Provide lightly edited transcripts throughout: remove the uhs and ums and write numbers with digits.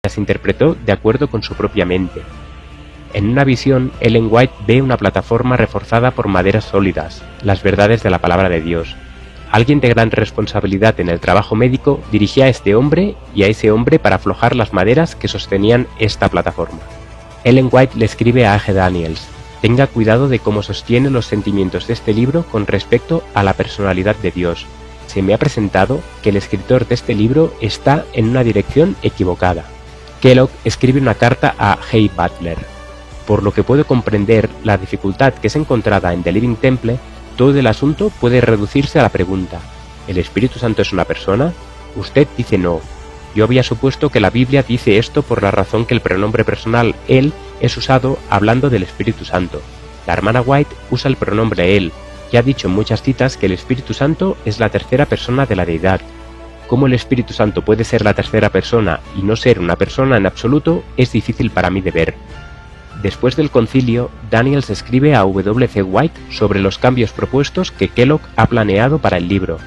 las interpretó de acuerdo con su propia mente. En una visión, Ellen White ve una plataforma reforzada por maderas sólidas, las verdades de la palabra de Dios. Alguien de gran responsabilidad en el trabajo médico dirigía a este hombre y a ese hombre para aflojar las maderas que sostenían esta plataforma. Ellen White le escribe a A.G. Daniels: tenga cuidado de cómo sostiene los sentimientos de este libro con respecto a la personalidad de Dios. Se me ha presentado que el escritor de este libro está en una dirección equivocada. Kellogg escribe una carta a Hay Butler. Por lo que puedo comprender la dificultad que es encontrada en The Living Temple, todo el asunto puede reducirse a la pregunta: ¿el Espíritu Santo es una persona? Usted dice no. Yo había supuesto que la Biblia dice esto por la razón que el pronombre personal él es usado hablando del Espíritu Santo. La hermana White usa el pronombre él y ha dicho en muchas citas que el Espíritu Santo es la tercera persona de la deidad. Cómo el Espíritu Santo puede ser la tercera persona y no ser una persona en absoluto es difícil para mí de ver. Después del concilio, Daniels escribe a W.C. White sobre los cambios propuestos que Kellogg ha planeado para el libro.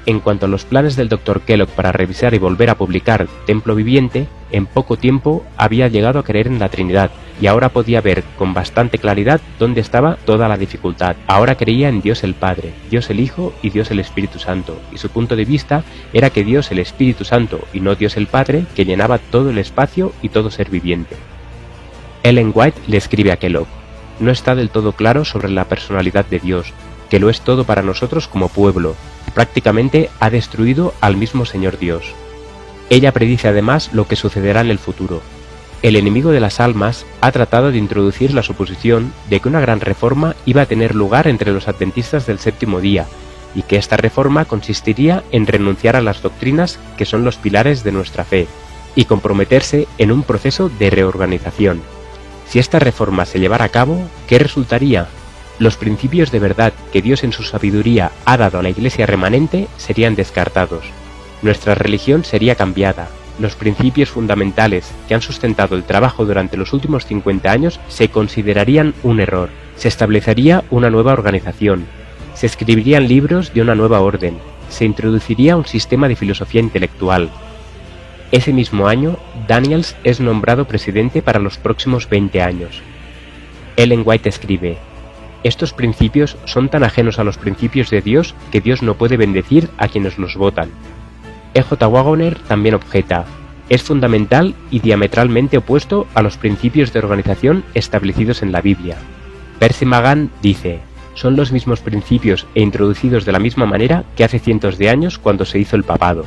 En cuanto a los planes del Dr. Kellogg para revisar y volver a publicar Templo Viviente, en poco tiempo había llegado a creer en la Trinidad y ahora podía ver con bastante claridad dónde estaba toda la dificultad. Ahora creía en Dios el Padre, Dios el Hijo y Dios el Espíritu Santo, y su punto de vista era que Dios el Espíritu Santo y no Dios el Padre, que llenaba todo el espacio y todo ser viviente. Ellen White le escribe a Kellogg: no está del todo claro sobre la personalidad de Dios, que lo es todo para nosotros como pueblo. Prácticamente ha destruido al mismo Señor Dios. Ella predice además lo que sucederá en el futuro. El enemigo de las almas ha tratado de introducir la suposición de que una gran reforma iba a tener lugar entre los adventistas del séptimo día, y que esta reforma consistiría en renunciar a las doctrinas que son los pilares de nuestra fe, y comprometerse en un proceso de reorganización. Si esta reforma se llevara a cabo, ¿qué resultaría? Los principios de verdad que Dios en su sabiduría ha dado a la Iglesia remanente serían descartados. Nuestra religión sería cambiada. Los principios fundamentales que han sustentado el trabajo durante los últimos 50 años se considerarían un error. Se establecería una nueva organización. Se escribirían libros de una nueva orden. Se introduciría un sistema de filosofía intelectual. Ese mismo año, Daniels es nombrado presidente para los próximos 20 años. Ellen White escribe: estos principios son tan ajenos a los principios de Dios que Dios no puede bendecir a quienes los votan. E.J. Waggoner también objeta: es fundamental y diametralmente opuesto a los principios de organización establecidos en la Biblia. Percy Magan dice: son los mismos principios e introducidos de la misma manera que hace cientos de años cuando se hizo el papado.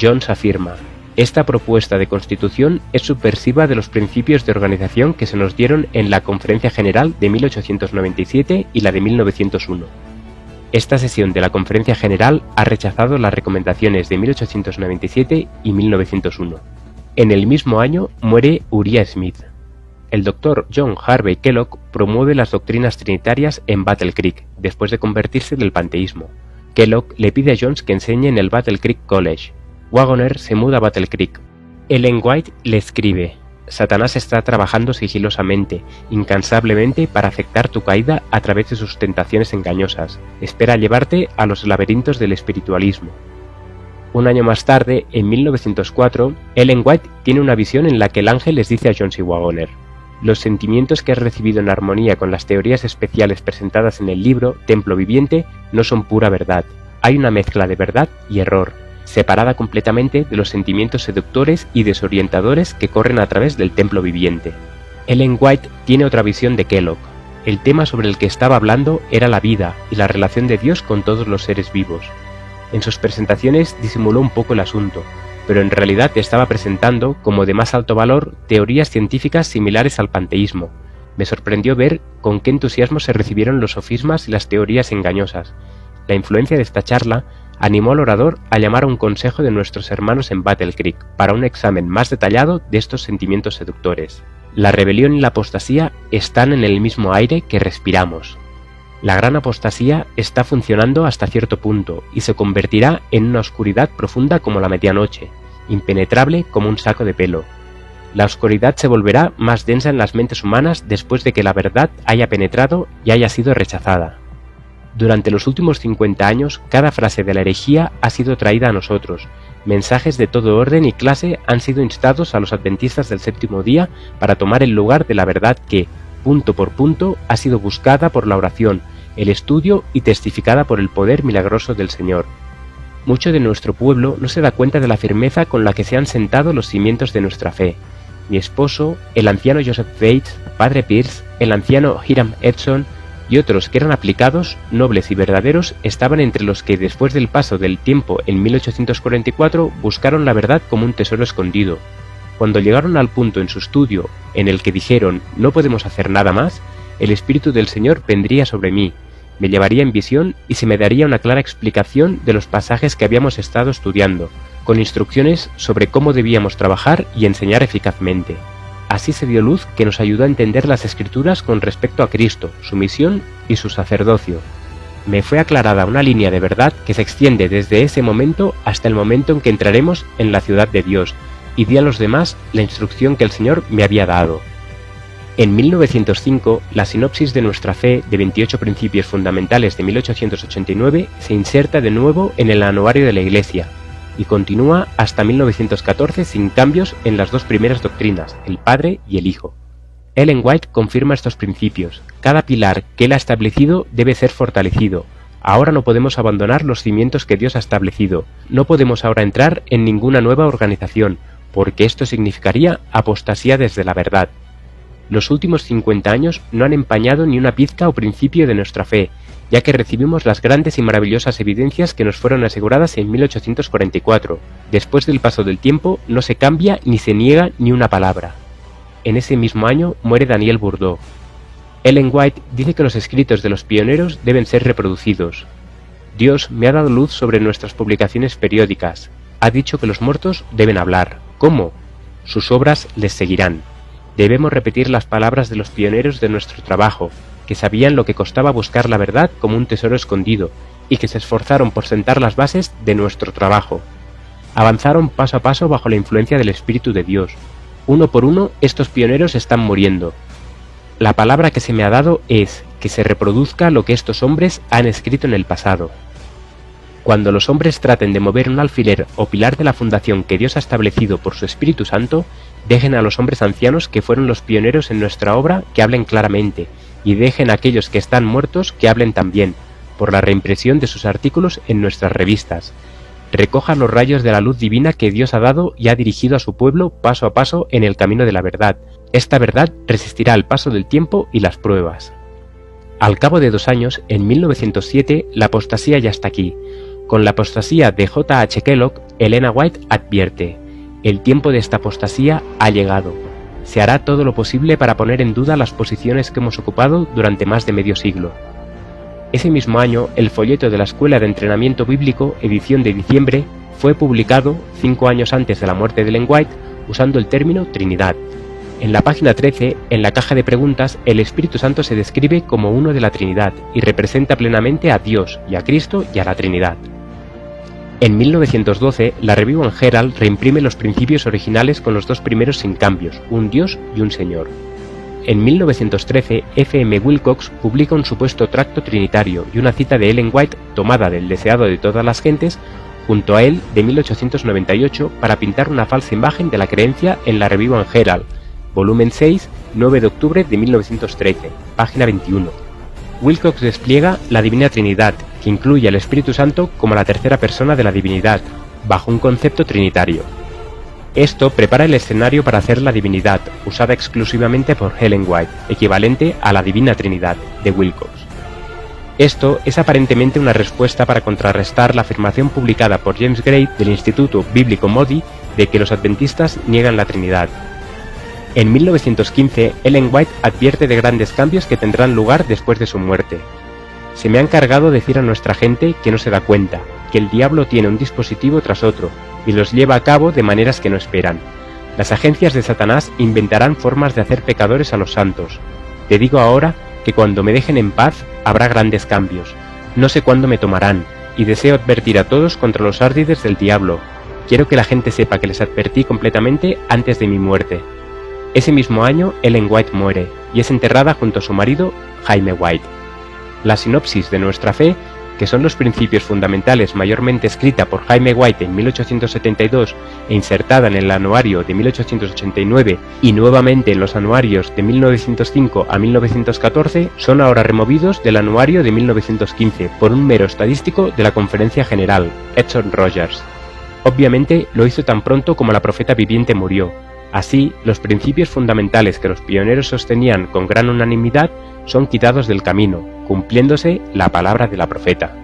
Jones afirma: esta propuesta de constitución es subversiva de los principios de organización que se nos dieron en la Conferencia General de 1897 y la de 1901. Esta sesión de la Conferencia General ha rechazado las recomendaciones de 1897 y 1901. En el mismo año muere Uriah Smith. El Dr. John Harvey Kellogg promueve las doctrinas trinitarias en Battle Creek, después de convertirse del panteísmo. Kellogg le pide a Jones que enseñe en el Battle Creek College. Waggoner se muda a Battle Creek. Ellen White le escribe: Satanás está trabajando sigilosamente, incansablemente para afectar tu caída a través de sus tentaciones engañosas. Espera llevarte a los laberintos del espiritualismo. Un año más tarde, en 1904, Ellen White tiene una visión en la que el ángel les dice a Jones y Waggoner: los sentimientos que has recibido en armonía con las teorías especiales presentadas en el libro Templo Viviente no son pura verdad. Hay una mezcla de verdad y error, separada completamente de los sentimientos seductores y desorientadores que corren a través del templo viviente. Ellen White tiene otra visión de Kellogg. El tema sobre el que estaba hablando era la vida y la relación de Dios con todos los seres vivos. En sus presentaciones disimuló un poco el asunto, pero en realidad estaba presentando, como de más alto valor, teorías científicas similares al panteísmo. Me sorprendió ver con qué entusiasmo se recibieron los sofismas y las teorías engañosas. La influencia de esta charla animó al orador a llamar a un consejo de nuestros hermanos en Battle Creek para un examen más detallado de estos sentimientos seductores. La rebelión y la apostasía están en el mismo aire que respiramos. La gran apostasía está funcionando hasta cierto punto y se convertirá en una oscuridad profunda como la medianoche, impenetrable como un saco de pelo. La oscuridad se volverá más densa en las mentes humanas después de que la verdad haya penetrado y haya sido rechazada. Durante los últimos 50 años, cada frase de la herejía ha sido traída a nosotros, Mensajes de todo orden y clase han sido instados a los adventistas del séptimo día para tomar el lugar de la verdad que, punto por punto, ha sido buscada por la oración, el estudio y testificada por el poder milagroso del Señor. Mucho de nuestro pueblo no se da cuenta de la firmeza con la que se han sentado los cimientos de nuestra fe. Mi esposo, el anciano Joseph Bates, padre Pierce, el anciano Hiram Edson y otros que eran aplicados, nobles y verdaderos estaban entre los que después del paso del tiempo en 1844 buscaron la verdad como un tesoro escondido. Cuando llegaron al punto en su estudio en el que dijeron no podemos hacer nada más, el Espíritu del Señor vendría sobre mí, me llevaría en visión y se me daría una clara explicación de los pasajes que habíamos estado estudiando, con instrucciones sobre cómo debíamos trabajar y enseñar eficazmente. Así se dio luz que nos ayudó a entender las Escrituras con respecto a Cristo, su misión y su sacerdocio. Me fue aclarada una línea de verdad que se extiende desde ese momento hasta el momento en que entraremos en la ciudad de Dios, y di a los demás la instrucción que el Señor me había dado. En 1905, la sinopsis de nuestra fe de 28 principios fundamentales de 1889 se inserta de nuevo en el anuario de la Iglesia, y continúa hasta 1914 sin cambios en las dos primeras doctrinas, el Padre y el Hijo. Ellen White confirma estos principios. Cada pilar que Él ha establecido debe ser fortalecido. Ahora no podemos abandonar los cimientos que Dios ha establecido. No podemos ahora entrar en ninguna nueva organización, porque esto significaría apostasía desde la verdad. Los últimos 50 años no han empañado ni una pizca o principio de nuestra fe, ya que recibimos las grandes y maravillosas evidencias que nos fueron aseguradas en 1844. Después del paso del tiempo no se cambia ni se niega ni una palabra. En ese mismo año muere Daniel Bourdeau. Ellen White dice que los escritos de los pioneros deben ser reproducidos. Dios me ha dado luz sobre nuestras publicaciones periódicas. Ha dicho que los muertos deben hablar. ¿Cómo? Sus obras les seguirán. Debemos repetir las palabras de los pioneros de nuestro trabajo, que sabían lo que costaba buscar la verdad como un tesoro escondido, y que se esforzaron por sentar las bases de nuestro trabajo. Avanzaron paso a paso bajo la influencia del Espíritu de Dios. Uno por uno, estos pioneros están muriendo. La palabra que se me ha dado es que se reproduzca lo que estos hombres han escrito en el pasado. Cuando los hombres traten de mover un alfiler o pilar de la fundación que Dios ha establecido por su Espíritu Santo, dejen a los hombres ancianos que fueron los pioneros en nuestra obra que hablen claramente, y dejen a aquellos que están muertos que hablen también, por la reimpresión de sus artículos en nuestras revistas. Recojan los rayos de la luz divina que Dios ha dado y ha dirigido a su pueblo paso a paso en el camino de la verdad. Esta verdad resistirá al paso del tiempo y las pruebas. Al cabo de 2 años, en 1907, la apostasía ya está aquí. Con la apostasía de J. H. Kellogg, Elena White advierte: el tiempo de esta apostasía ha llegado. Se hará todo lo posible para poner en duda las posiciones que hemos ocupado durante más de medio siglo. Ese mismo año, el folleto de la Escuela de Entrenamiento Bíblico, edición de diciembre, fue publicado 5 años antes de la muerte de Ellen White, usando el término Trinidad. En la página 13, en la caja de preguntas, el Espíritu Santo se describe como uno de la Trinidad y representa plenamente a Dios y a Cristo y a la Trinidad. En 1912, la Review and Herald reimprime los principios originales con los 2 primeros sin cambios, un Dios y un Señor. En 1913, F.M. Wilcox publica un supuesto tracto trinitario y una cita de Ellen White tomada del Deseado de todas las gentes, junto a él de 1898, para pintar una falsa imagen de la creencia en la Review and Herald, volumen 6, 9 de octubre de 1913, página 21. Wilcox despliega la Divina Trinidad, que incluye al Espíritu Santo como la tercera persona de la divinidad, bajo un concepto trinitario. Esto prepara el escenario para hacer la divinidad, usada exclusivamente por Ellen White, equivalente a la Divina Trinidad, de Wilcox. Esto es aparentemente una respuesta para contrarrestar la afirmación publicada por James Gray del Instituto Bíblico Moody de que los adventistas niegan la Trinidad. En 1915, Ellen White advierte de grandes cambios que tendrán lugar después de su muerte. Se me ha encargado decir a nuestra gente que no se da cuenta, que el diablo tiene un dispositivo tras otro, y los lleva a cabo de maneras que no esperan. Las agencias de Satanás inventarán formas de hacer pecadores a los santos. Te digo ahora que cuando me dejen en paz habrá grandes cambios. No sé cuándo me tomarán, y deseo advertir a todos contra los árdides del diablo. Quiero que la gente sepa que les advertí completamente antes de mi muerte. Ese mismo año, Ellen White muere, y es enterrada junto a su marido, Jaime White. La sinopsis de nuestra fe que son los principios fundamentales mayormente escrita por Jaime White en 1872 e insertada en el anuario de 1889 y nuevamente en los anuarios de 1905 a 1914, son ahora removidos del anuario de 1915 por un mero estadístico de la Conferencia General, Edson Rogers. Obviamente lo hizo tan pronto como la profeta viviente murió. Así, los principios fundamentales que los pioneros sostenían con gran unanimidad son quitados del camino, cumpliéndose la palabra de la profeta.